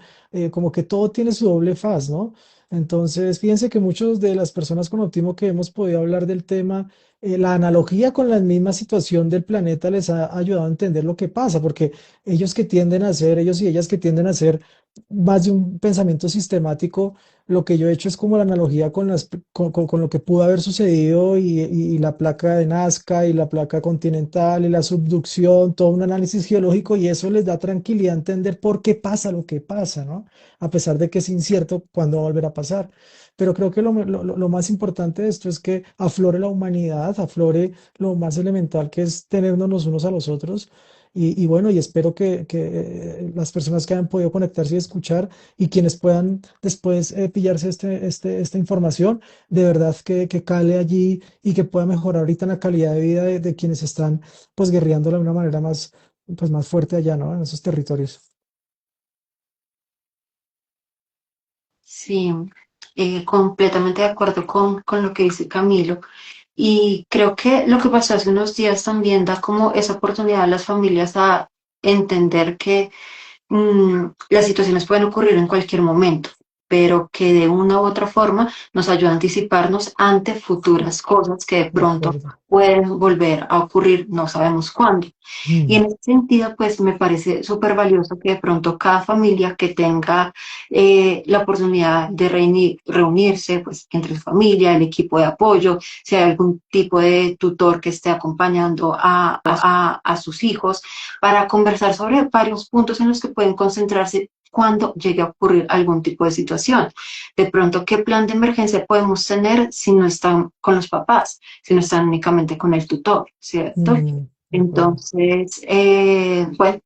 como que todo tiene su doble faz, ¿no? Entonces, fíjense que muchos de las personas con autismo que hemos podido hablar del tema, la analogía con la misma situación del planeta les ha ayudado a entender lo que pasa, porque ellos y ellas que tienden a hacer más de un pensamiento sistemático, lo que yo he hecho es como la analogía con lo que pudo haber sucedido y la placa de Nazca y la placa continental y la subducción, todo un análisis geológico y eso les da tranquilidad a entender por qué pasa lo que pasa, ¿no? A pesar de que es incierto cuándo va a volver a pasar. Pero creo que lo más importante de esto es que aflore la humanidad, aflore lo más elemental que es tenernos los unos a los otros y bueno, y espero que las personas que hayan podido conectarse y escuchar y quienes puedan después pillarse esta información, de verdad que cale allí y que pueda mejorar ahorita la calidad de vida de quienes están pues guerreándola de una manera pues, más fuerte allá, ¿no? En esos territorios. Sí, completamente de acuerdo con lo que dice Camilo. Y creo que lo que pasó hace unos días también da como esa oportunidad a las familias a entender que las situaciones pueden ocurrir en cualquier momento. pero que de una u otra forma nos ayuda a anticiparnos ante futuras cosas que de de pronto acuerdo. pueden volver a ocurrir, no sabemos cuándo. Y Mm, en ese sentido, pues me parece súper valioso que de pronto cada familia que tenga la oportunidad de reunirse, pues entre su familia, el equipo de apoyo, si hay algún tipo de tutor que esté acompañando a sus hijos, para conversar sobre varios puntos en los que pueden concentrarse cuando llegue a ocurrir algún tipo de situación. De pronto, ¿qué plan de emergencia podemos tener si no están con los papás, si no están únicamente con el tutor, ¿cierto? de acuerdo. Entonces, bueno,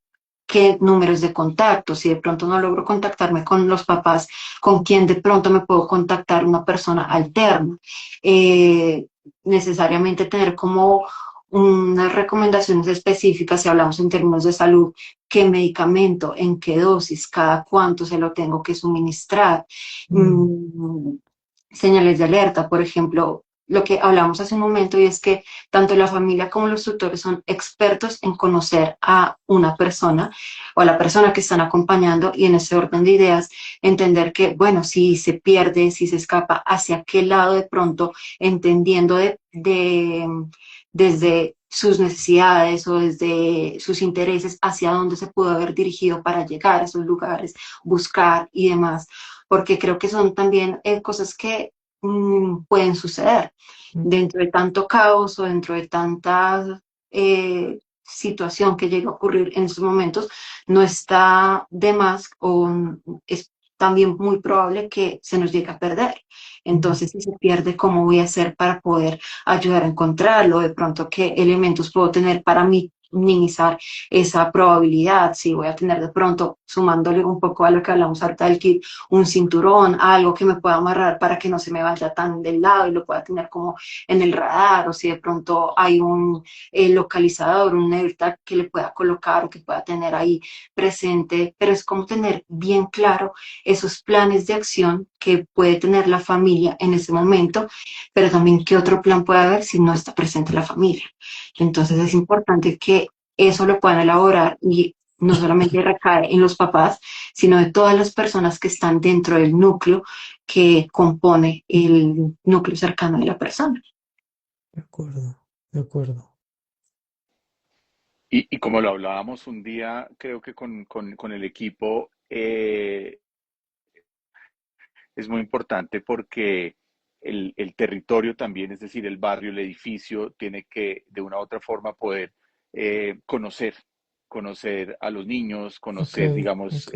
qué números de contacto, si de pronto no logro contactarme con los papás, con quién de pronto me puedo contactar una persona alterna. Necesariamente tener como unas recomendaciones específicas, si hablamos en términos de salud, qué medicamento, en qué dosis, cada cuánto se lo tengo que suministrar. Mm, Mm, señales de alerta, por ejemplo, lo que hablamos hace un momento, y es que tanto la familia como los tutores son expertos en conocer a una persona o a la persona que están acompañando, y en ese orden de ideas entender que, bueno, si se pierde, si se escapa, hacia qué lado de pronto, entendiendo desde sus necesidades o desde sus intereses, hacia dónde se pudo haber dirigido para llegar a esos lugares, buscar y demás, porque creo que son también cosas que pueden suceder mm, dentro de tanto caos o dentro de tanta situación que llega a ocurrir en esos momentos. No está de más o es también muy probable que se nos llegue a perder. mm. Entonces, si se pierde, ¿cómo voy a hacer para poder ayudar a encontrarlo? De pronto, ¿qué elementos puedo tener para minimizar esa probabilidad? Si voy a tener de pronto, sumándole un poco a lo que hablamos ahorita del kit, un cinturón, algo que me pueda amarrar para que no se me vaya tan del lado y lo pueda tener como en el radar, o si de pronto hay un localizador, un AirTag que le pueda colocar o que pueda tener ahí presente, pero es como tener bien claro esos planes de acción que puede tener la familia en ese momento, pero también qué otro plan puede haber si no está presente la familia. Entonces es importante que eso lo puedan elaborar y no solamente recae en los papás, sino de todas las personas que están dentro del núcleo que compone el núcleo cercano de la persona. De acuerdo, de acuerdo. Y como lo hablábamos un día, creo que con el equipo, es muy importante porque el territorio también, es decir, el barrio, el edificio, tiene que de una u otra forma poder conocer, conocer a los niños, Ok, conocer, digamos, ok.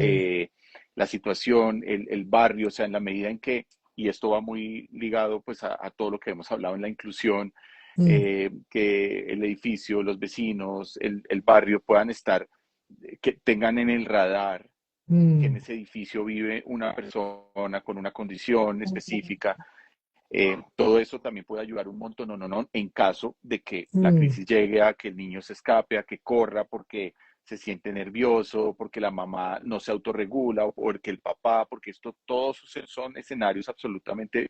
la situación, el barrio, o sea, en la medida en que, y esto va muy ligado pues a todo lo que hemos hablado en la inclusión, Mm, que el edificio, los vecinos, el barrio puedan estar, que tengan en el radar que en mm, ese edificio vive una persona con una condición específica. Todo eso también puede ayudar un montón, no, no, no, en caso de que la mm, crisis llegue a que el niño se escape, a que corra porque se siente nervioso, porque la mamá no se autorregula, o porque el papá, porque esto, todos son escenarios absolutamente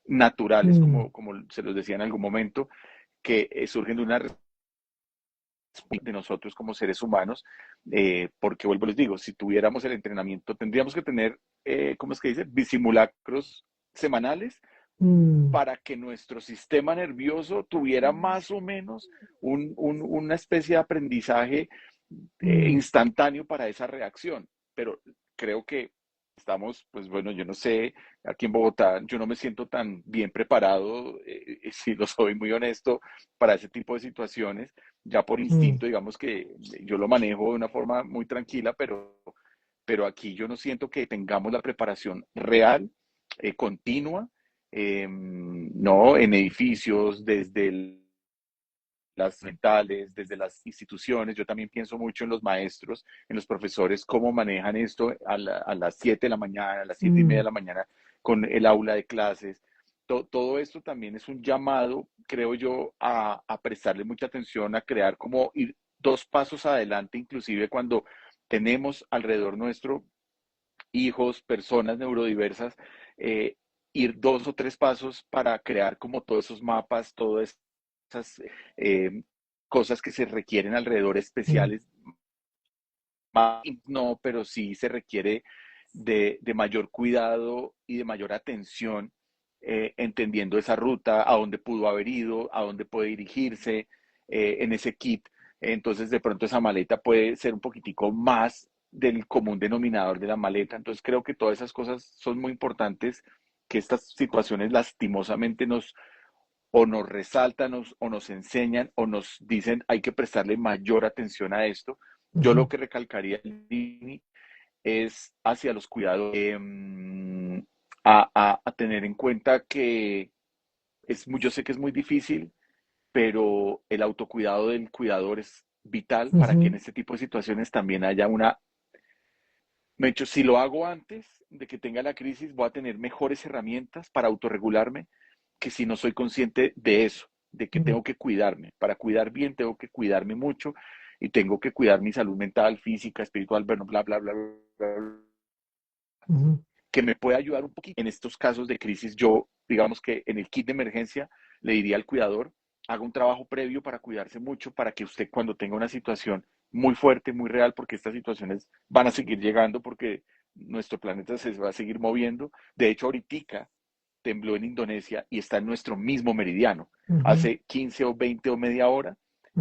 naturales, mm, como se los decía en algún momento, que surgen de una de nosotros como seres humanos, porque vuelvo les digo, si tuviéramos el entrenamiento, tendríamos que tener, ¿cómo es que dice? Simulacros semanales mm, para que nuestro sistema nervioso tuviera más o menos una especie de aprendizaje mm, instantáneo para esa reacción. Pero creo que estamos, pues bueno, yo no sé, aquí en Bogotá yo no me siento tan bien preparado, si lo soy muy honesto, para ese tipo de situaciones. Ya por mm, instinto, digamos que yo lo manejo de una forma muy tranquila, pero aquí yo no siento que tengamos la preparación real, continua, no en edificios, desde las mentales, desde las instituciones. Yo también pienso mucho en los maestros, en los profesores, cómo manejan esto a las 7 de la mañana, a las 7:30 de mm, la mañana, con el aula de clases. Todo esto también es un llamado, creo yo, a prestarle mucha atención, a crear como ir dos pasos adelante, inclusive cuando tenemos alrededor nuestro hijos, personas neurodiversas, eh, ir dos o tres pasos para crear como todos esos mapas, todas esas cosas que se requieren alrededor mm, especiales. No, pero sí se requiere de mayor cuidado y de mayor atención, entendiendo esa ruta, a dónde pudo haber ido, a dónde puede dirigirse en ese kit. Entonces, de pronto esa maleta puede ser un poquitico más del común denominador de la maleta. Entonces, creo que todas esas cosas son muy importantes, que estas situaciones lastimosamente o nos resaltan o nos enseñan o nos dicen hay que prestarle mayor atención a esto. Yo lo Ujú, que recalcaría, Lini, es hacia los cuidados, a tener en cuenta que yo sé que es muy difícil, pero el autocuidado del cuidador es vital para que en ujú, este tipo de situaciones también haya una. De hecho, si lo hago antes de que tenga la crisis, voy a tener mejores herramientas para autorregularme que si no soy consciente de eso, de que ujú, tengo que cuidarme. Para cuidar bien, tengo que cuidarme mucho y tengo que cuidar mi salud mental, física, espiritual, bueno, bla, bla, bla, bla, bla, ujú. que me puede ayudar un poquito. En estos casos de crisis, yo, digamos que en el kit de emergencia, le diría al cuidador, haga un trabajo previo para cuidarse mucho, para que usted cuando tenga una situación muy fuerte, muy real, porque estas situaciones van a seguir llegando, porque nuestro planeta se va a seguir moviendo. De hecho, ahorita tembló en Indonesia y está en nuestro mismo meridiano. Ujú, Hace 15 o 20 o media hora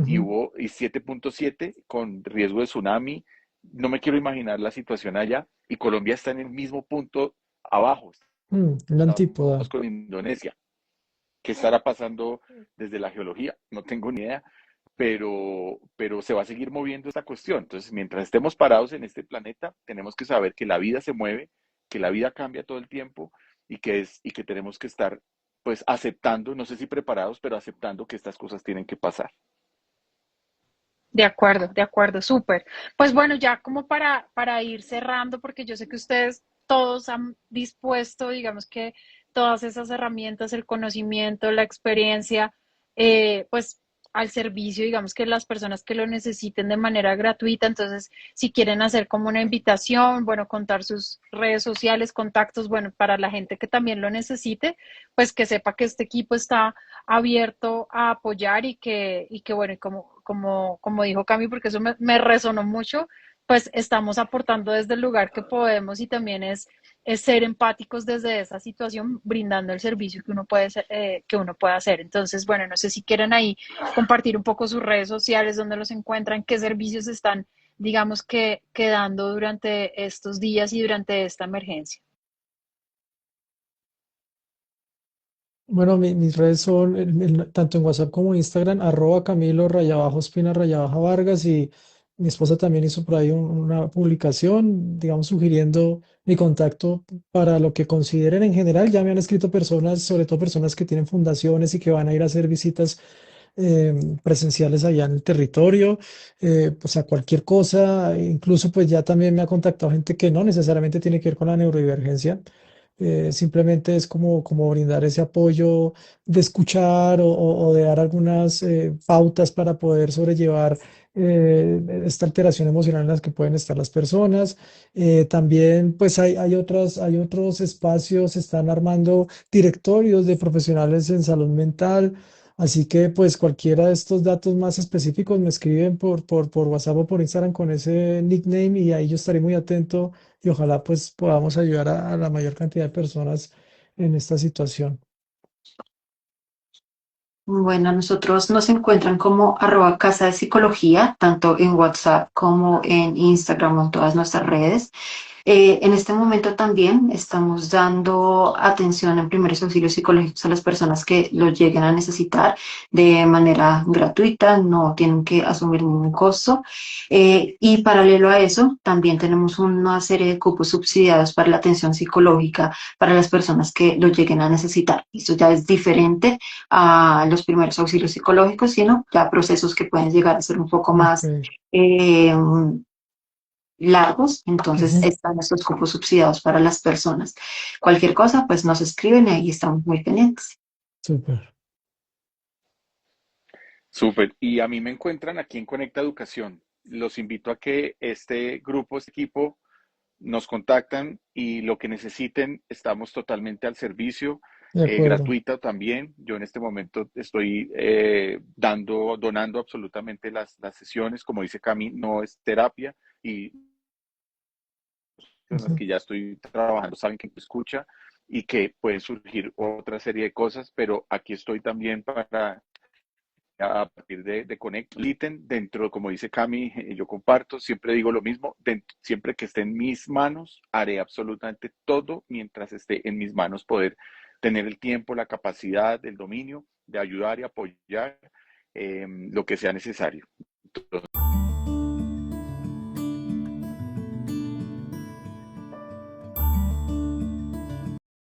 y ujú. hubo 7.7 con riesgo de tsunami. No me quiero imaginar la situación allá y Colombia está en el mismo punto abajo. La Estamos antípoda. con Indonesia. ¿Qué estará pasando desde la geología? No tengo ni idea, pero se va a seguir moviendo esta cuestión. Entonces, mientras estemos parados en este planeta, tenemos que saber que la vida se mueve, que la vida cambia todo el tiempo y que tenemos que estar pues aceptando, no sé si preparados, pero aceptando que estas cosas tienen que pasar. De acuerdo, súper. Pues bueno, ya como para ir cerrando, porque yo sé que ustedes todos han dispuesto, digamos que todas esas herramientas, el conocimiento, la experiencia, pues al servicio, digamos que las personas que lo necesiten de manera gratuita. Entonces, si quieren hacer como una invitación, bueno, contar sus redes sociales, contactos, bueno, para la gente que también lo necesite, pues que sepa que este equipo está abierto a apoyar y que bueno, como dijo Cami, porque eso me resonó mucho, pues estamos aportando desde el lugar que podemos y también es ser empáticos desde esa situación, brindando el servicio que uno que uno puede hacer. Entonces, bueno, no sé si quieren ahí compartir un poco sus redes sociales, dónde los encuentran, qué servicios están, digamos que dando durante estos días y durante esta emergencia. Bueno, mis redes son tanto en WhatsApp como en Instagram, @Camilo _Espina _Vargas, y mi esposa también hizo por ahí una publicación, digamos, sugiriendo mi contacto para lo que consideren en general. Ya me han escrito personas, sobre todo personas que tienen fundaciones y que van a ir a hacer visitas presenciales allá en el territorio, pues a cualquier cosa. Incluso pues ya también me ha contactado gente que no necesariamente tiene que ver con la neurodivergencia. Simplemente es como brindar ese apoyo de escuchar o de dar algunas pautas para poder sobrellevar esta alteración emocional en las que pueden estar las personas. También pues hay otros espacios, se están armando directorios de profesionales en salud mental. Así que pues cualquiera de estos datos más específicos me escriben por WhatsApp o por Instagram con ese nickname, y ahí yo estaré muy atento y ojalá pues podamos ayudar a la mayor cantidad de personas en esta situación. Bueno, nosotros nos encuentran como @casa de psicología, tanto en WhatsApp como en Instagram o en todas nuestras redes. En este momento también estamos dando atención en primeros auxilios psicológicos a las personas que lo lleguen a necesitar de manera gratuita, no tienen que asumir ningún costo. Y paralelo a eso, también tenemos una serie de cupos subsidiados para la atención psicológica para las personas que lo lleguen a necesitar. Esto ya es diferente a los primeros auxilios psicológicos, sino ya procesos que pueden llegar a ser un poco Ok. más eh, largos, entonces Ujú. están estos cupos subsidiados para las personas. Cualquier cosa, pues nos escriben y ahí estamos muy pendientes. Súper. Súper. Y a mí me encuentran aquí en Conecta Educación. Los invito a que este grupo, este equipo, nos contactan y lo que necesiten, estamos totalmente al servicio, De acuerdo. gratuita también. Yo en este momento estoy donando absolutamente las sesiones, como dice Cami, no es terapia y Ujú. que ya estoy trabajando saben que me escucha y que puede surgir otra serie de cosas, pero aquí estoy también para a partir de Connect, Litten, dentro, como dice Cami, yo comparto, siempre digo lo mismo, siempre que esté en mis manos, haré absolutamente todo mientras esté en mis manos poder tener el tiempo, la capacidad, el dominio de ayudar y apoyar lo que sea necesario.